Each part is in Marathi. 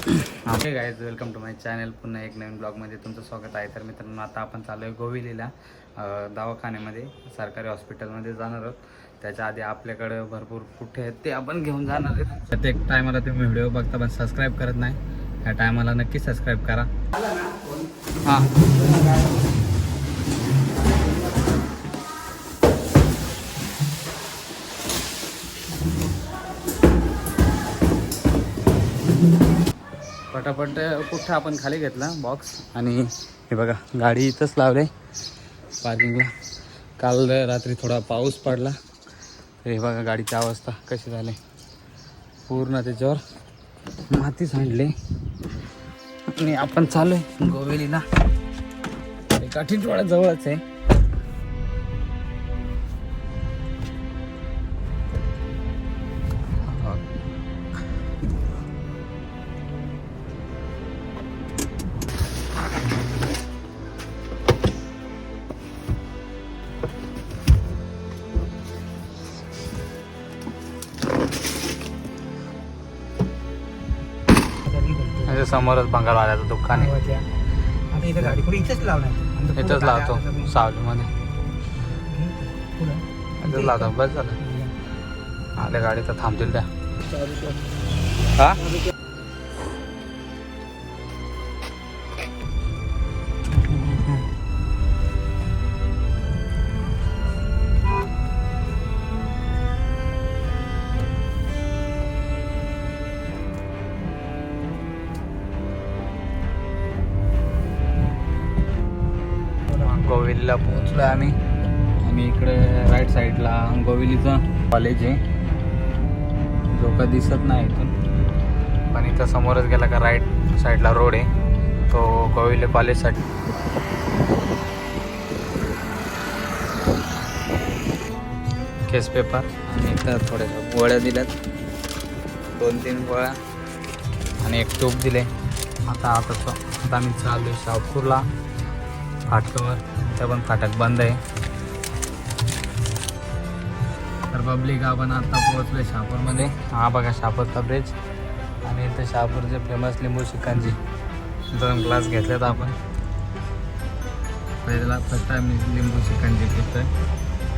Okay guys, welcome to my channel. पुन्हा एक नवीन ब्लॉगमध्ये तुमचं स्वागत आहे. तर मित्रांनो, आता आपण चालू आहे गोविलीला दवाखान्यामध्ये, सरकारी हॉस्पिटलमध्ये जाणार आहोत. त्याच्या आधी आपल्याकडं भरपूर कुठे आहेत ते आपण घेऊन जाणार आहेत. प्रत्येक टायमाला तुम्ही व्हिडिओ बघता पण सबस्क्राईब करत नाही. ह्या टायमाला नक्की सबस्क्राईब करा. हां, पटापट कुठं आपण खाली घेतला बॉक्स आणि हे बघा गाडी इथंच लावले पार्किंगला. काल रात्री थोडा पाऊस पडला तर हे बघा गाडीची अवस्था कशी झाली. पूर्ण त्याच्यावर माती सांडली आणि आपण चालू आहे गोवेलीला. काठीटवाडा जवळच आहे. समोरच बंगालवाल्याचं दुकान आहे. आता इथं गाडी पुढे इथेच लावणार, इथंच लावतो सावलीमध्ये. इथंच लावतो. बस झालं. आल्या गाडी तर थांबतील त्या. हा, गोविलीला पोहोचलो आम्ही. आणि इकडे राईट साईडला गोविलीचं कॉलेज आहे, जो का दिसत नाही इथून, पण इथं समोरच गेला का राईट साईडला रोड आहे तो गोविली कॉलेजसाठी. केस पेपर आणि इथं थोड्याशा गोळ्या दिल्यात, 2-3 गोळ्या आणि एक ट्यूब दिले. आता आम्ही चालू शाहपूरला फाटकावर. त्या पण फाटक बंद आहे. तर पब्लिक आपण आता पोहोचलो शहापूरमध्ये. हा बघा शहापूरचा ब्रिज आणि इथे शहापूरचे फेमस लिंबू शिकंजी 2 ग्लास घेतलेत आपण. पहिला फर्स्ट टाइम लिंबू शिकंजी घेतोय.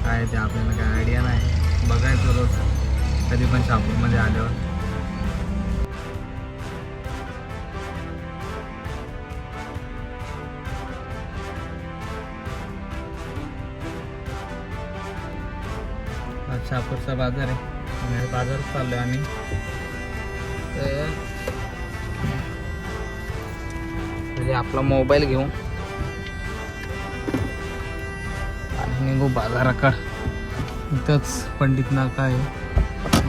काय ते आपल्याला काय आयडिया नाही, बघायचं रोज कधी पण शहापूरमध्ये आल्यावर. शहापूरचा बाजार आहे. बाजारात चाललो आम्ही. तर आपला मोबाईल घेऊन आणि निघू बाजाराकडं. इथंच पंडित नाका आहे,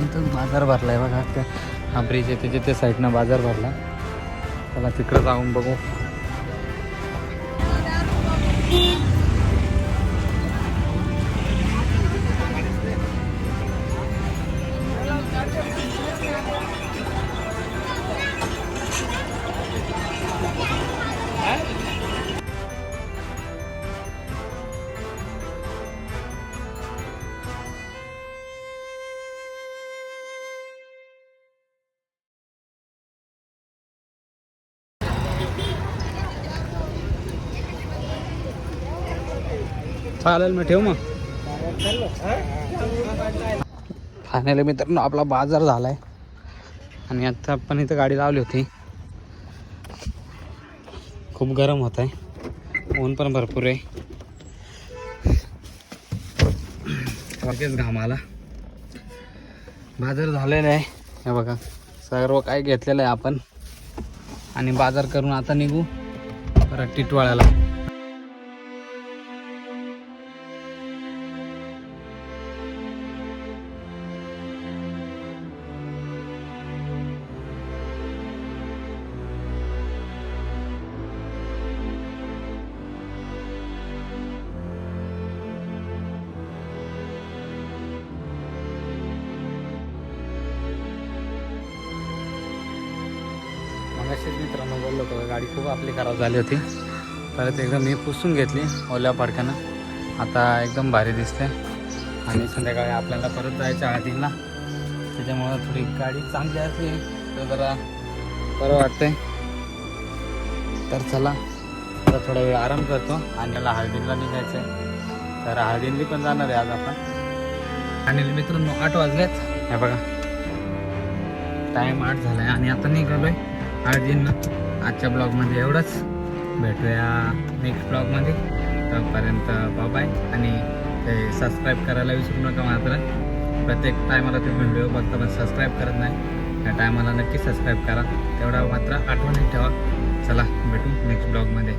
इथंच बाजार भरला आहे बघा. हा ब्रिज आहे त्याच्या त्या साईडनं बाजार भरला. त्याला तिकडं जाऊन बघू. चालेल, मग ठेव. मग फायनली मित्रांनो आपला बाजार झालाय आणि आता आपण इथं गाडी लावली होती. खूप गरम होत आहे, ऊन पण भरपूर आहे. लगेच घाम आला. बाजार झालेला आहे हे बघा. सर्व काय घेतलेलं आहे आपण आणि बाजार करून आता निघू परत टिटवाळ्याला. असेच मित्रांनो बोललो होतो, गाडी खूप आपली खराब झाली होती. परत एकदम मी पुसून घेतली ओल्या फडक्यानं. आता एकदम भारी दिसते. आणि संध्याकाळी आपल्याला परत जायचं हळदीला, त्याच्यामुळं थोडी गाडी चांगली असली तर जरा बरं वाटतंय. तर चला आता थोडा वेळ आराम करतो आणि त्याला हळदीला निघायचं आहे. तर हळदींनी पण जाणार आहे आज आपण. आणि मित्रांनो 8 वाजलेत. हे बघा टाईम 8 झाला आहे आणि आता निघालो आहे हळदींना. आजच्या ब्लॉगमध्ये एवढंच. भेटूया नेक्स्ट ब्लॉगमध्ये. तोपर्यंत बाय. आणि ते सबस्क्राईब करायला विसरू नका मात्र. प्रत्येक टायमाला तुम्ही व्हिडिओ बघता पण सबस्क्राईब करत नाही. त्या टायमाला नक्की सबस्क्राईब करा. तेवढा मात्र आठवणीत ठेवा. चला भेटू नेक्स्ट ब्लॉगमध्ये.